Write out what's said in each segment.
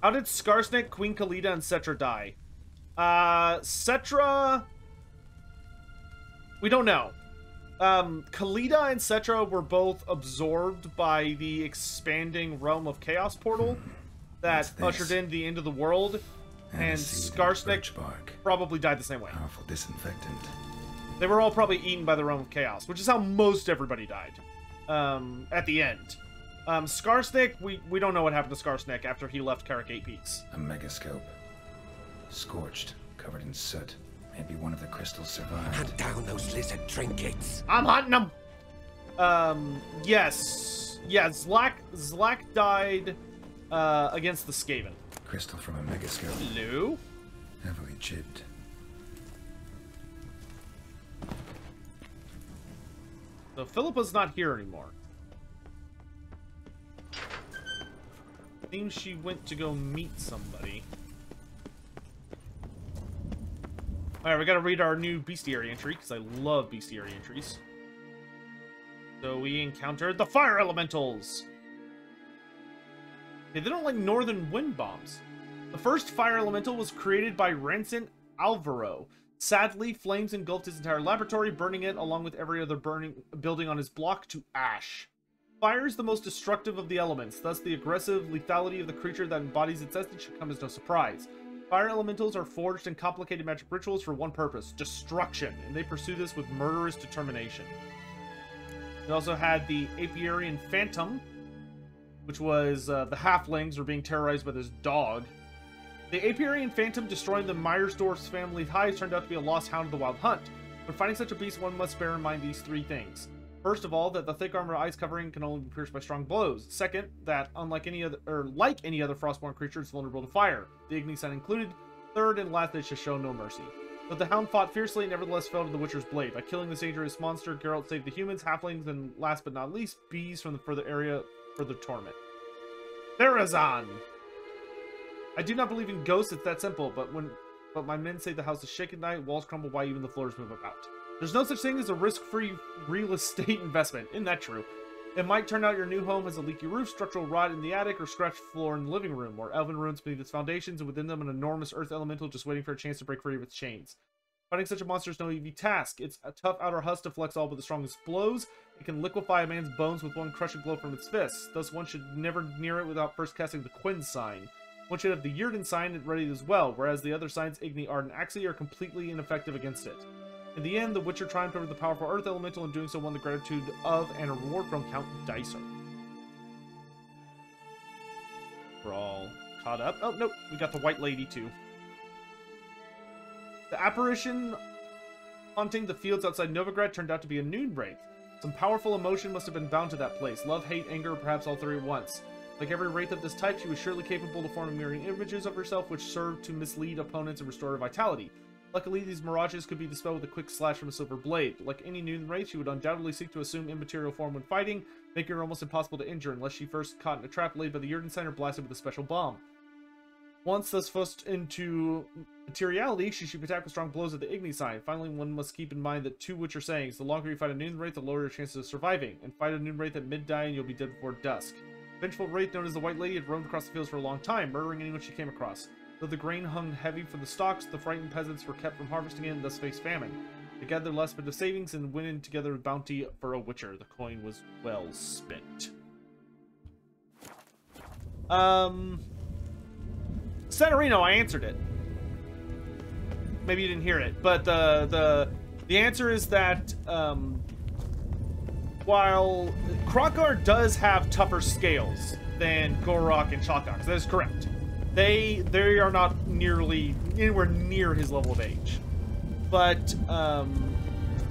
How did Skarsnik, Queen Khalida, and Cetra die? Cetra... We don't know. Khalida and Cetra were both absorbed by the expanding realm of Chaos Portal that ushered in the end of the world, and Skarsnik probably died the same way. Powerful disinfectant. They were all probably eaten by the realm of Chaos, which is how most everybody died at the end. Skarsnik, we don't know what happened to Skarsnik after he left Karak 8 Peaks. A megascope. Scorched, covered in soot. Maybe one of the crystals survived. Hunt down those lizard trinkets. I'm hunting them! Yes. Yeah, Zlak died against the Skaven. Crystal from a megascope. Hello? Heavily chipped. So Philippa's not here anymore. Seems she went to go meet somebody. Alright, we gotta read our new bestiary entry, because I love bestiary entries. So we encountered the fire elementals! Okay, they don't like northern wind bombs. The first fire elemental was created by Rancent Alvaro. Sadly, flames engulfed his entire laboratory, burning it, along with every other building on his block, to ash. Fire is the most destructive of the elements, thus the aggressive lethality of the creature that embodies its essence should come as no surprise. Fire elementals are forged in complicated magic rituals for one purpose, destruction, and they pursue this with murderous determination. We also had the Apiarian Phantom, which was the halflings were being terrorized by this dog. The Apiarian Phantom destroying the Myersdorf's family hive turned out to be a lost hound of the wild hunt. When fighting such a beast, one must bear in mind these three things. First of all, that the thick armor ice covering can only be pierced by strong blows. Second, that unlike any other, like any other frostborn creature, it's vulnerable to fire, the Igni sign included. Third and last, they should show no mercy. But the hound fought fiercely and nevertheless fell to the Witcher's blade. By killing this dangerous monster, Geralt saved the humans, halflings, and last but not least, bees from the further area for the torment. Therazon! I do not believe in ghosts, it's that simple, but my men say the house is shaken at night, walls crumble by, even the floors move about. There's no such thing as a risk-free real estate investment. Isn't that true? It might turn out your new home has a leaky roof, structural rot in the attic, or scratched floor in the living room, or elven ruins beneath its foundations, and within them an enormous earth elemental just waiting for a chance to break free of its chains. Fighting such a monster is no easy task. It's a tough outer husk deflects all but the strongest blows. It can liquefy a man's bones with one crushing blow from its fists. Thus, one should never near it without first casting the Quinn sign. One should have the Yurden sign ready as well, whereas the other signs, Igni, Ard, and Axii, are completely ineffective against it. In the end, the Witcher triumphed over the powerful Earth Elemental, and doing so won the gratitude of and a reward from Count Dicer. We're all caught up. Oh, nope, we got the White Lady, too. The apparition haunting the fields outside Novigrad turned out to be a noon wraith. Some powerful emotion must have been bound to that place. Love, hate, anger, or perhaps all three at once. Like every wraith of this type, she was surely capable of forming mirroring images of herself, which served to mislead opponents and restore her vitality. Luckily, these mirages could be dispelled with a quick slash from a silver blade. Like any noon wraith, she would undoubtedly seek to assume immaterial form when fighting, making her almost impossible to injure unless she first caught in a trap laid by the Yurden sign or blasted with a special bomb. Once thus forced into materiality, she should attack with strong blows at the Igni sign. Finally, one must keep in mind that two Witcher sayings: the longer you fight a noon wraith, the lower your chances of surviving, and fight a noon wraith at midday and you'll be dead before dusk. Vengeful wraith known as the White Lady had roamed across the fields for a long time, murdering anyone she came across. Though the grain hung heavy from the stalks, the frightened peasants were kept from harvesting it and thus faced famine. They gathered their last bit of savings and went in together with bounty for a Witcher. The coin was well spent. Senorino, I answered it. Maybe you didn't hear it, but the answer is that while Krokar does have tougher scales than Gorok and Chakok, that is correct. They are not anywhere near his level of age. But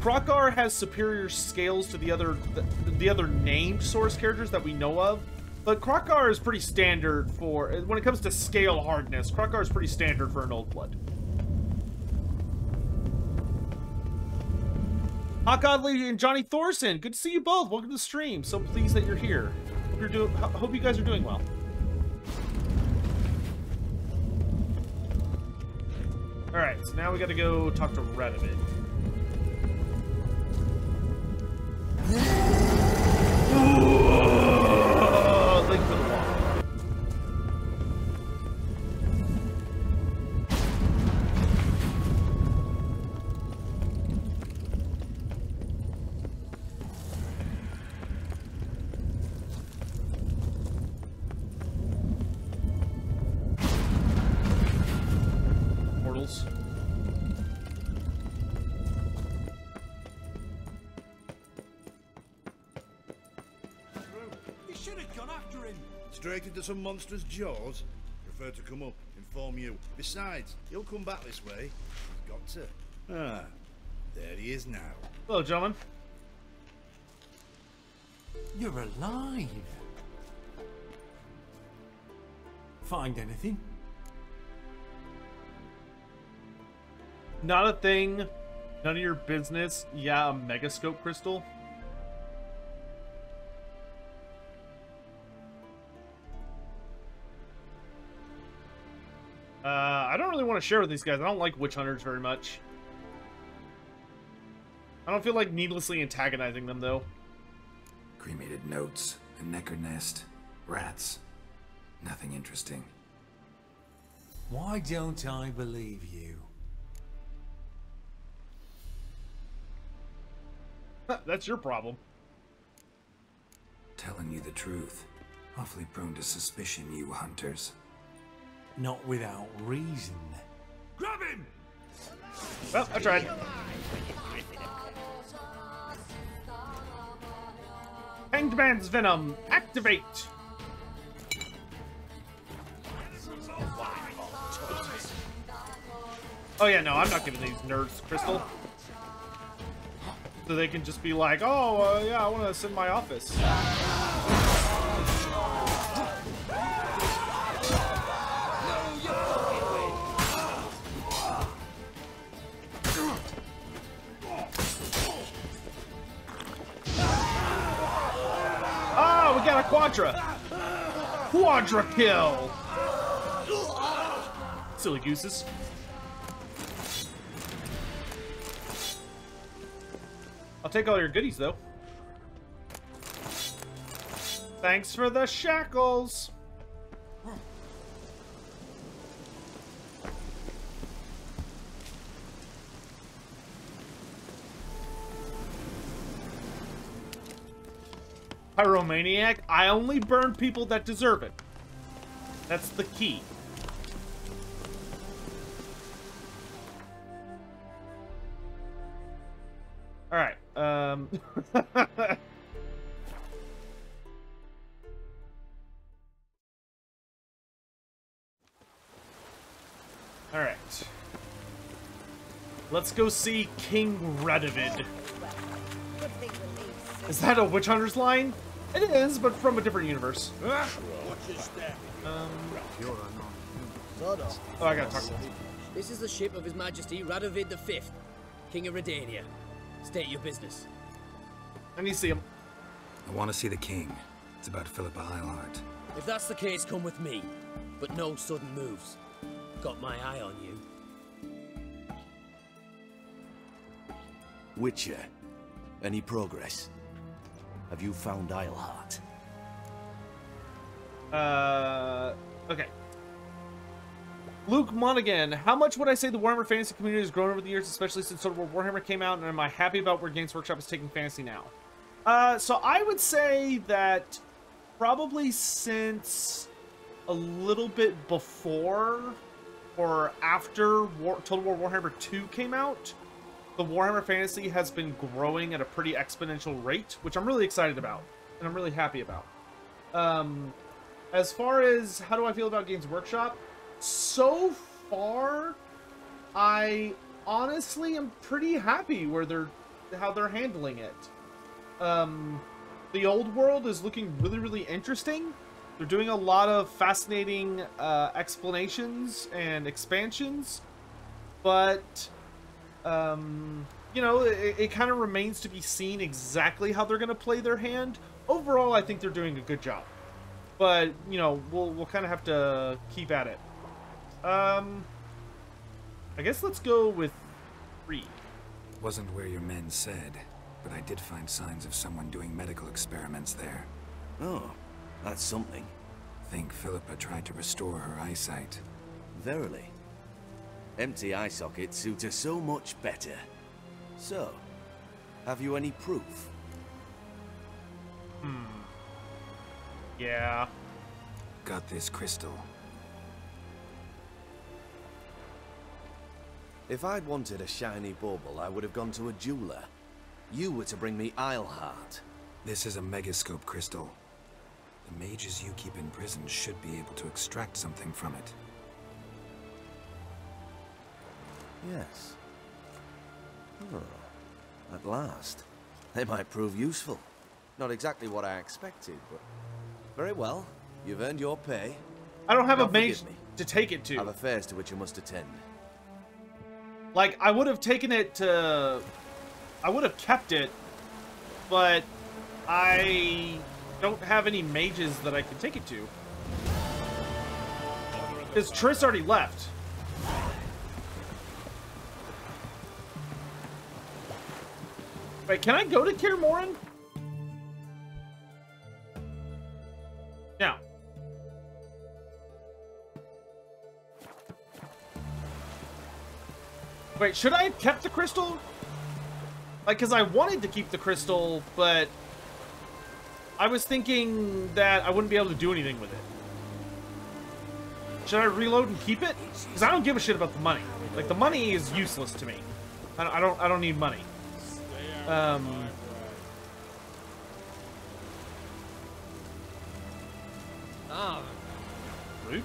Krokar has superior scales to the other named source characters that we know of. But Krokar is pretty standard for, when it comes to scale hardness, Krokar is pretty standard for an Old Blood. Hot Godly and Johnny Thorson, good to see you both. Welcome to the stream. So pleased that you're here. Hope you guys are doing well. Alright, so now we gotta go talk to Radovid. Link to the wall. should have gone after him. Straight into some monstrous jaws? Prefer to come up, inform you. Besides, he'll come back this way. He's got to. Ah, there he is now. Hello, gentlemen. You're alive. Find anything? Not a thing. None of your business. Yeah, a megascope crystal. I don't really want to share with these guys. I don't like witch hunters very much. I don't feel like needlessly antagonizing them, though. Cremated notes, a necker nest, rats. Nothing interesting. Why don't I believe you? That's your problem. Telling you the truth. Awfully prone to suspicion, you hunters. Not without reason. Grab him! Well, I tried. Hanged Man's Venom, activate! Oh yeah, no, I'm not giving these nerds crystal. So they can just be like, oh, yeah, I want to sit in my office. Oh, we got a Quadra kill! Silly gooses. I'll take all your goodies, though. Thanks for the shackles! Pyromaniac, I only burn people that deserve it. That's the key. Alright, Alright. Let's go see King Radovid. Is that a witch hunter's line? It is, but from a different universe. Oh, I gotta talk to him. This is the ship of His Majesty Radovid V, King of Redania. State your business. I need to see him. I want to see the king. It's about Philippa Eilhart. If that's the case, come with me. But no sudden moves. Got my eye on you. Witcher, any progress? Have you found Eilhart? Okay. Luke Monaghan, how much would I say the Warhammer fantasy community has grown over the years, especially since Total War Warhammer came out, and am I happy about where Games Workshop is taking fantasy now? So I would say that probably since a little bit before or after Total War Warhammer 2 came out, the Warhammer fantasy has been growing at a pretty exponential rate, which I'm really excited about, and I'm really happy about. As far as how do I feel about Games Workshop, so far, I honestly am pretty happy where how they're handling it. The old world is looking really, really interesting. They're doing a lot of fascinating explanations and expansions, but you know, it kind of remains to be seen exactly how they're going to play their hand. Overall, I think they're doing a good job, but you know, we'll kind of have to keep at it. I guess let's go with 3. Wasn't where your men said, but I did find signs of someone doing medical experiments there. Oh, that's something. Think Philippa tried to restore her eyesight. Verily. Empty eye sockets suit her so much better. So, have you any proof? Yeah. Got this crystal. If I'd wanted a shiny bauble, I would have gone to a jeweler. You were to bring me Eilhart. This is a megascope crystal. The mages you keep in prison should be able to extract something from it. Yes. Oh, at last. They might prove useful. Not exactly what I expected, but... Very well. You've earned your pay. I don't have Now a mage forgive me. to take it I have to. affairs to which you must attend. Like, I would have taken it to... I would have kept it, but I don't have any mages that I can take it to. Because Triss already left. Wait, can I go to Kaer Morhen? Now. Wait, should I have kept the crystal? Like, because I wanted to keep the crystal, but I was thinking that I wouldn't be able to do anything with it. Should I reload and keep it? Because I don't give a shit about the money. Like, the money is useless to me. I don't need money. Rude.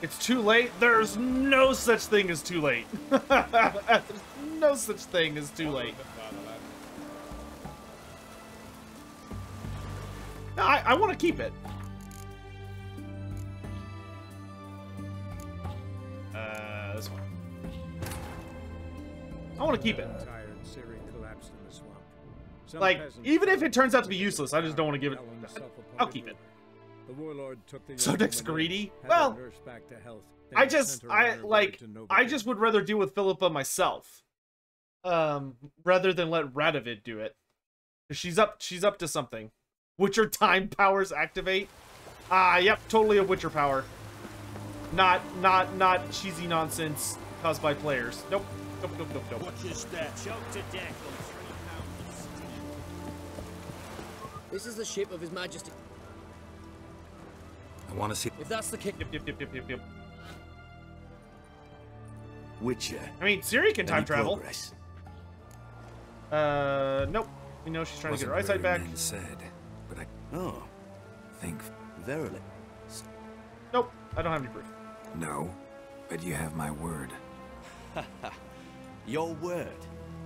It's too late. There's no such thing as too late. There's no such thing as too late. No, I want to keep it. This one. I want to keep it. Like, even if it turns out to be useless, I just don't want to give it. I'll keep it. Sotek's greedy? Well, I just would rather deal with Philippa myself. Rather than let Radovid do it. She's up to something. Witcher time powers activate. Yep, totally a Witcher power. Not cheesy nonsense caused by players. Nope. Nope. Watch your step. Choked to death on 3 pounds of steel. This is the ship of His Majesty. I want to see... If that's the case... Yep. Witcher. I mean, Ciri can time Any travel. progress? Nope. We know she's trying to get her eyesight back. Said, but I Oh, think... verily. Nope. I don't have any proof. No, but you have my word. Your word.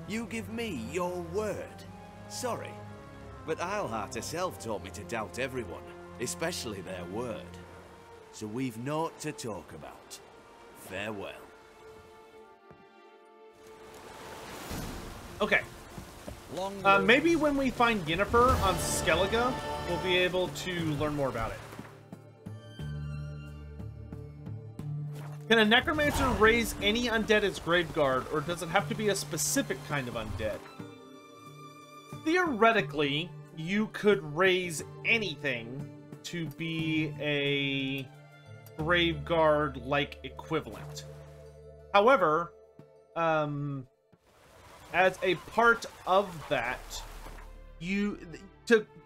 You give me your word. Sorry, but Eilhart herself taught me to doubt everyone, especially their word. So we've naught to talk about. Farewell. Okay. Maybe when we find Yennefer on Skellige, we'll be able to learn more about it. Can a necromancer raise any undead as graveguard, or does it have to be a specific kind of undead? Theoretically, you could raise anything to be a graveguard-like equivalent. However, as a part of that, to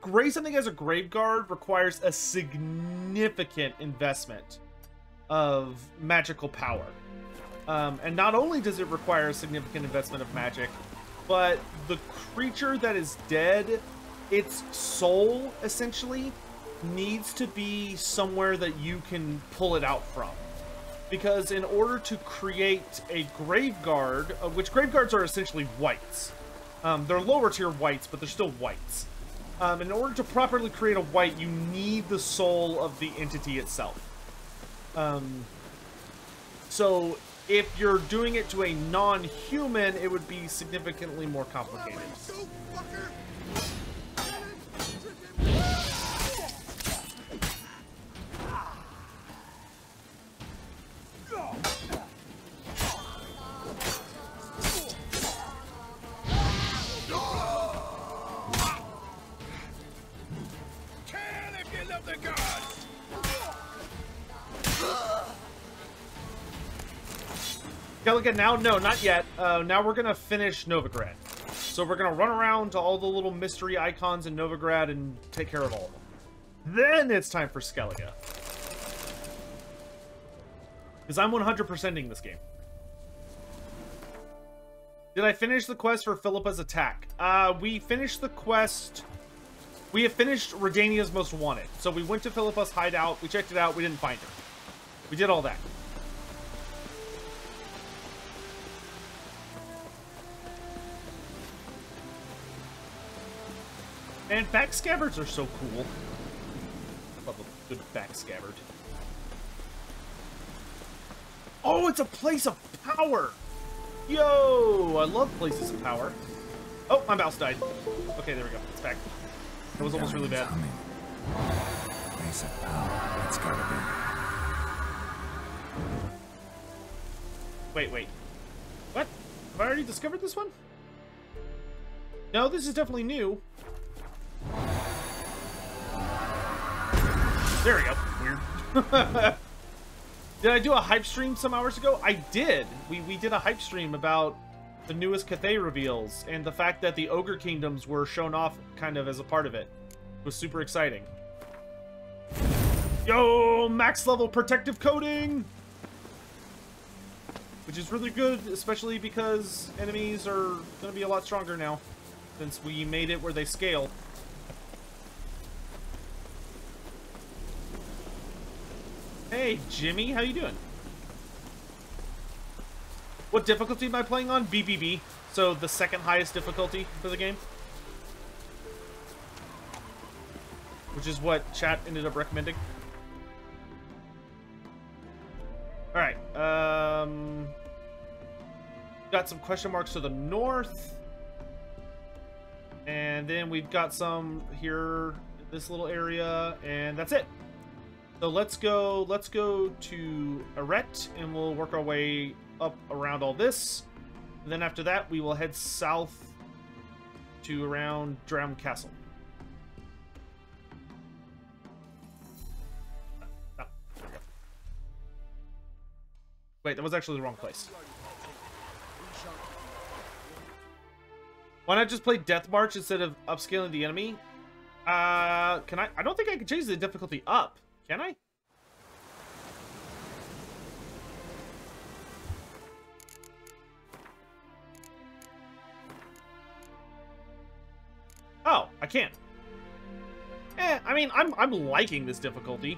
raise something as a graveguard requires a significant investment of magical power. And not only does it require a significant investment of magic, but the creature that is dead, its soul, essentially, needs to be somewhere that you can pull it out from. Because in order to create a graveguard, which graveguards are essentially wights. They're lower tier wights, but they're still wights. In order to properly create a wight, you need the soul of the entity itself. So if you're doing it to a non-human, it would be significantly more complicated. Skellige now? No, not yet. Now we're gonna finish Novigrad. So we're gonna run around to all the little mystery icons in Novigrad and take care of all of them. Then it's time for Skellige. Because I'm 100%ing this game. Did I finish the quest for Philippa's attack? We finished the quest... We have finished Redania's Most Wanted. So we went to Philippa's hideout, we checked it out, we didn't find her. We did all that. And back scabbards are so cool. I love a good back scabbard. Oh, it's a place of power! Yo! I love places of power. Oh, my mouse died. Okay, there we go. It's back. That was almost really bad. Place of power. That's gotta be. Wait. What? Have I already discovered this one? No, this is definitely new. There we go. Weird. Did I do a hype stream some hours ago? I did. We did a hype stream about the newest Cathay reveals and the fact that the Ogre Kingdoms were shown off kind of as a part of it. It was super exciting. Yo, max level protective coating! Which is really good, especially because enemies are going to be a lot stronger now since we made it where they scale. Hey, Jimmy, how you doing? What difficulty am I playing on? BBB. So the second highest difficulty for the game. Which is what chat ended up recommending. Alright, got some question marks to the north. And then we've got some here, this little area, and that's it. So let's go to Arret, and we'll work our way up around all this. And then after that, we will head south to around Drowned Castle. Oh, there we go. Wait, that was actually the wrong place. Why not just play Death March instead of upscaling the enemy? Can I? I don't think I can change the difficulty up. Can I? Oh, I can't. I mean, I'm liking this difficulty.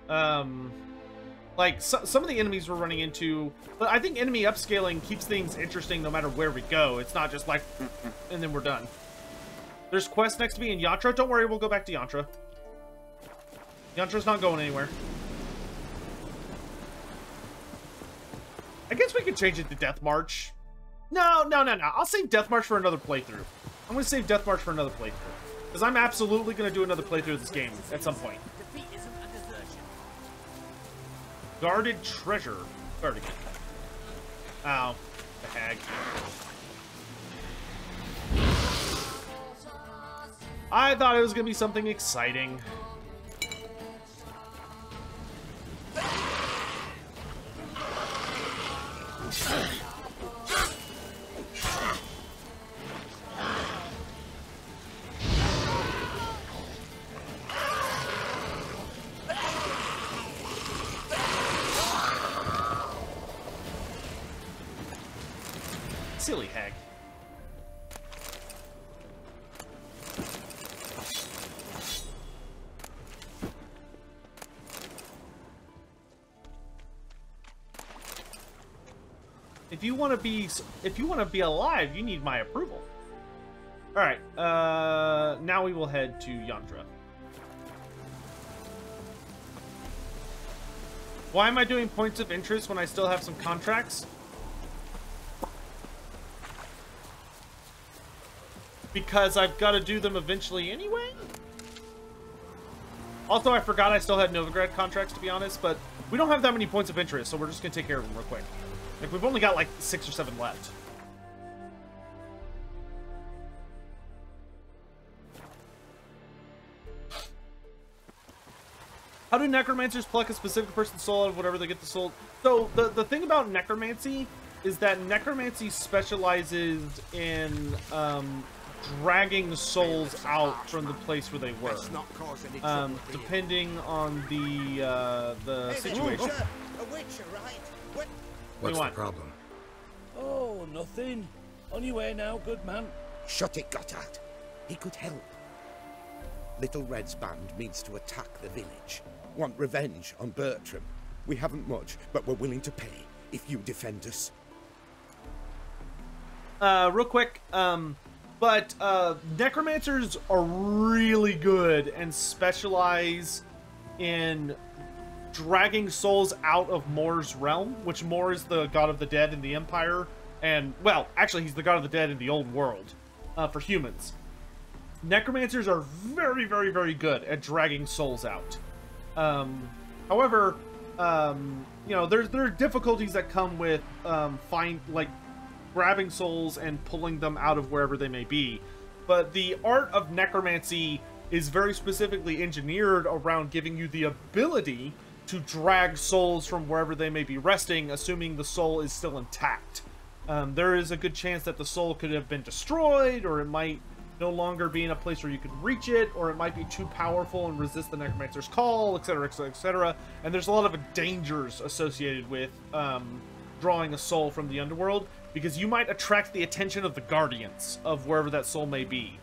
Like some of the enemies we're running into, but I think enemy upscaling keeps things interesting no matter where we go. It's not just like, and then we're done. There's quests next to me in Yantra. Don't worry, we'll go back to Yantra. Yantra's not going anywhere. I guess we could change it to Death March. No. I'll save Death March for another playthrough. I'm going to save Death March for another playthrough. Because I'm absolutely going to do another playthrough of this game at some point. Guarded treasure. Guarded. Ow. The hag. I thought it was going to be something exciting. Silly hag. If you want to be alive, you need my approval. All right. Now we will head to Yantra. Why am I doing points of interest when I still have some contracts? Because I've got to do them eventually anyway? Also, I forgot I still had Novigrad contracts, to be honest, but we don't have that many points of interest, so we're just going to take care of them real quick. Like, we've only got, like, 6 or 7 left. How do necromancers pluck a specific person's soul out of whatever they get the soul? So, the thing about necromancy is that necromancy specializes in, dragging the souls out from the place where they were. Let's not cause any trouble here. Depending on the situation. A witcher, right? What's the problem? Oh, nothing. On your way now, good man. Shut it, Gotthard. He could help. Little Red's band means to attack the village. Want revenge on Bertram. We haven't much, but we're willing to pay if you defend us. Real quick, but necromancers are really good and specialize in dragging souls out of Mor's realm, which Mor is the god of the dead in the Empire, and, well, actually he's the god of the dead in the old world, for humans. Necromancers are very, very, very good at dragging souls out. However, you know, there are difficulties that come with, grabbing souls and pulling them out of wherever they may be. But the art of necromancy is very specifically engineered around giving you the ability to drag souls from wherever they may be resting, assuming the soul is still intact. There is a good chance that the soul could have been destroyed, or it might no longer be in a place where you could reach it, or it might be too powerful and resist the necromancer's call, etc., etc., etc. And there's a lot of dangers associated with drawing a soul from the underworld, because you might attract the attention of the guardians of wherever that soul may be.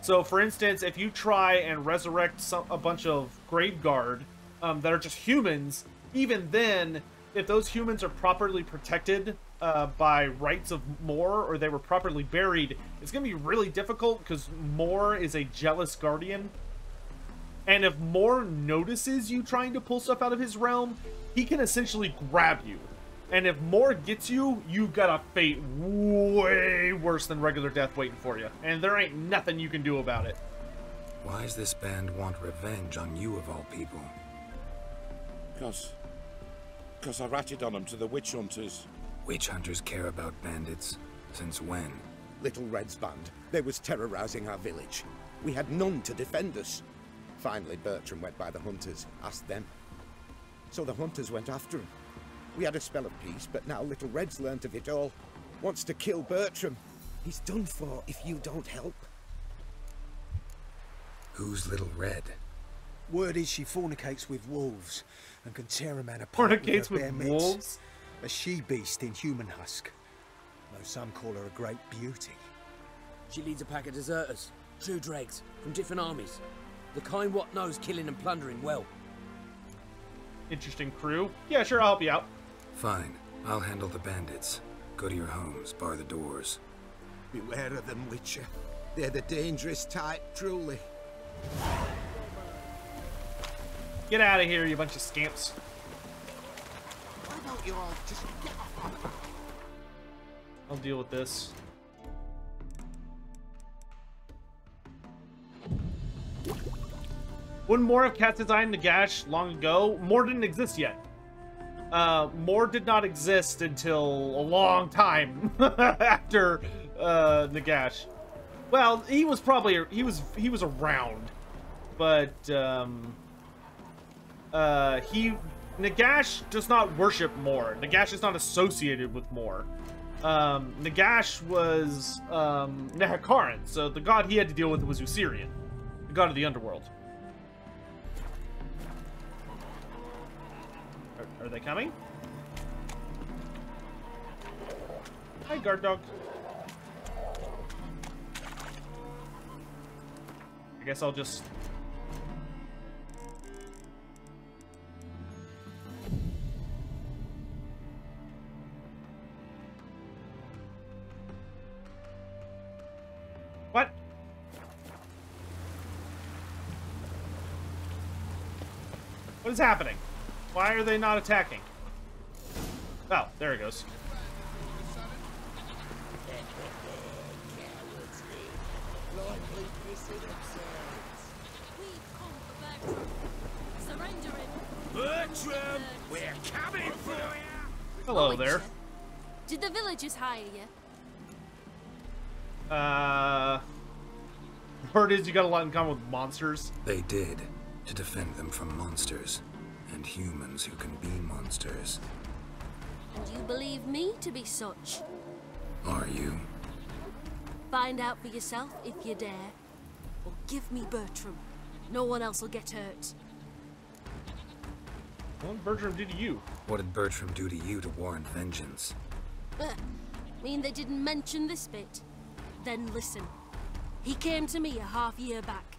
So, for instance, if you try and resurrect a bunch of Graveguard that are just humans, even then, if those humans are properly protected by rites of Mor, or they were properly buried, it's going to be really difficult, because Mor is a jealous guardian. And if Mor notices you trying to pull stuff out of his realm, he can essentially grab you. And if Mor gets you, you got a fate way worse than regular death waiting for you. And there ain't nothing you can do about it. Why does this band want revenge on you of all people? Because I ratted on them to the witch hunters. Witch hunters care about bandits? Since when? Little Red's band. They was terrorizing our village. We had none to defend us. Finally, Bertram went by the hunters, asked them. So the hunters went after him. We had a spell of peace, but now Little Red's learnt of it all. Wants to kill Bertram. He's done for if you don't help. Who's Little Red? Word is she fornicates with wolves and can tear a man apart Fornicates with her bare with mitts. wolves? A she-beast in human husk. Though some call her a great beauty. She leads a pack of deserters, true dregs, from different armies. The kind what knows killing and plundering well. Interesting crew. Yeah, sure, I'll help you out. Fine. I'll handle the bandits. Go to your homes, bar the doors. Beware of them, Witcher. They're the dangerous type, truly. Get out of here, you bunch of scamps. Why don't you all just get off? I'll deal with this. Wouldn't Mor have cast his eye on Nagash long ago? Mor didn't exist yet. Mor did not exist until a long time after Nagash. Well, he was probably he was around, but Nagash does not worship Mor. Nagash is not associated with Mor. Nagash was Nehakaran, so the god he had to deal with was Usirian, the god of the underworld. Are they coming? Hi, guard dog. I guess I'll just... What? What is happening? Why are they not attacking? Oh, there it goes. Bertram, we're coming for you! Hello there. Did the villagers hire you? Word is you got a lot in common with monsters. They did, to defend them from monsters. And humans who can be monsters. And you believe me to be such? Are you? Find out for yourself if you dare. Or give me Bertram. No one else will get hurt. What did Bertram do to you? What did Bertram do to you to warrant vengeance? Mean they didn't mention this bit? Then listen. He came to me a half-year back.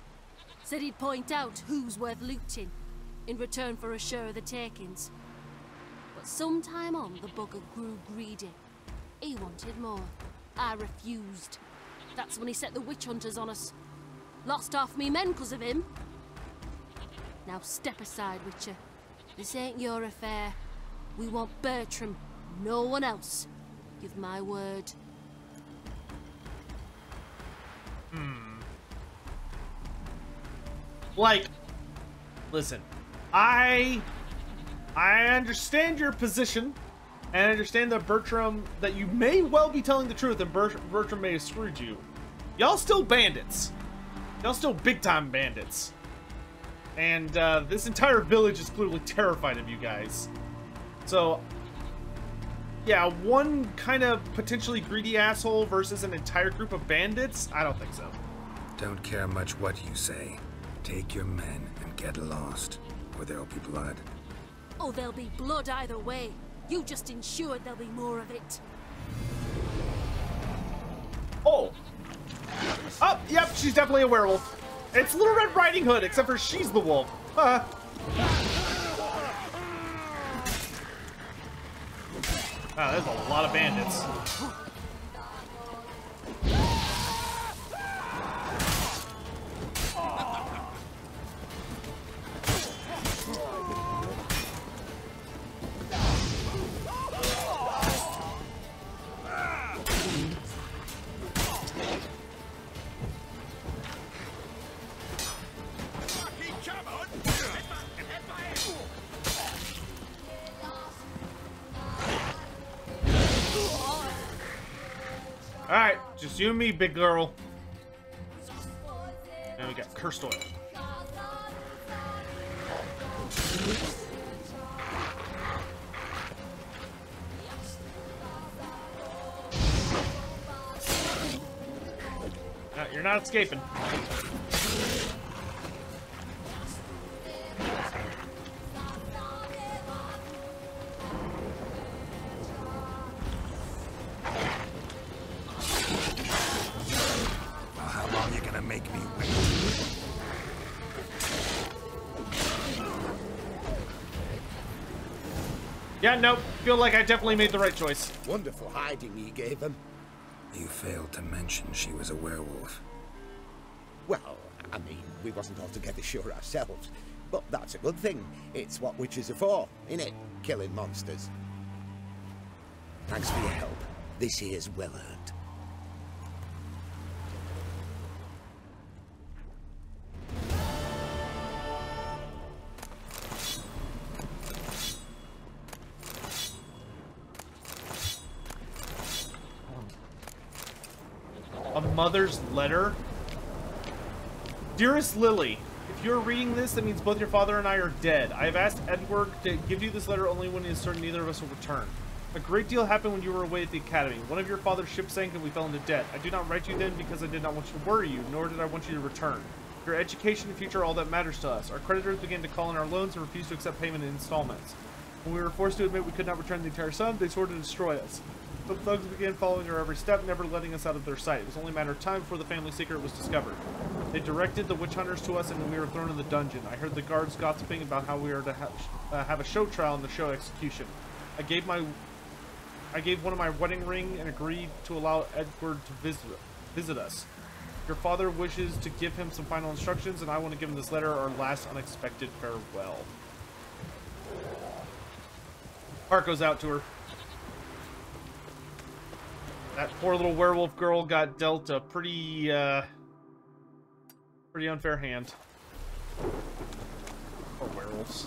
Said he'd point out who's worth looting, in return for a share of the takings. But sometime on, the bugger grew greedy. He wanted more. I refused. That's when he set the witch hunters on us. Lost half me men because of him. Now step aside, Witcher. This ain't your affair. We want Bertram, no one else. Give my word. Like, listen, I understand your position, and I understand that Bertram, that you may well be telling the truth, and Bertram may have screwed you. Y'all still bandits. Y'all still big-time bandits. And this entire village is clearly terrified of you guys. So, yeah, one kind of potentially greedy asshole versus an entire group of bandits? I don't think so. Don't care much what you say. Take your men and get lost, or there'll be blood. Oh, there'll be blood either way. You just ensured there'll be more of it. Oh! Oh, yep, she's definitely a werewolf. It's Little Red Riding Hood, except for she's the wolf. Huh. Wow, there's a lot of bandits. Alright, just you and me, big girl. And we got cursed oil. No, you're not escaping. Yeah, nope. Feel like I definitely made the right choice. Wonderful hiding you gave him. You failed to mention she was a werewolf. Well, I mean, we wasn't altogether sure ourselves. But that's a good thing. It's what witches are for, innit? Killing monsters. Thanks for your help. This here's well earned. A mother's letter? Dearest Lily, if you're reading this, that means both your father and I are dead. I have asked Edward to give you this letter only when he is certain neither of us will return. A great deal happened when you were away at the academy. One of your father's ships sank and we fell into debt. I do not write you then because I did not want you to worry you, nor did I want you to return. Your education and future are all that matters to us. Our creditors began to call in our loans and refused to accept payment in installments. When we were forced to admit we could not return the entire sum, they swore to destroy us. The thugs began following our every step, never letting us out of their sight. It was only a matter of time before the family secret was discovered. They directed the witch hunters to us, and we were thrown in the dungeon. I heard the guards gossiping about how we are to have a show trial and the show execution. I gave one of my wedding ring and agreed to allow Edward to visit us. Your father wishes to give him some final instructions, and I want to give him this letter, our last unexpected farewell. Heart goes out to her. That poor little werewolf girl got dealt a pretty unfair hand. Poor werewolves.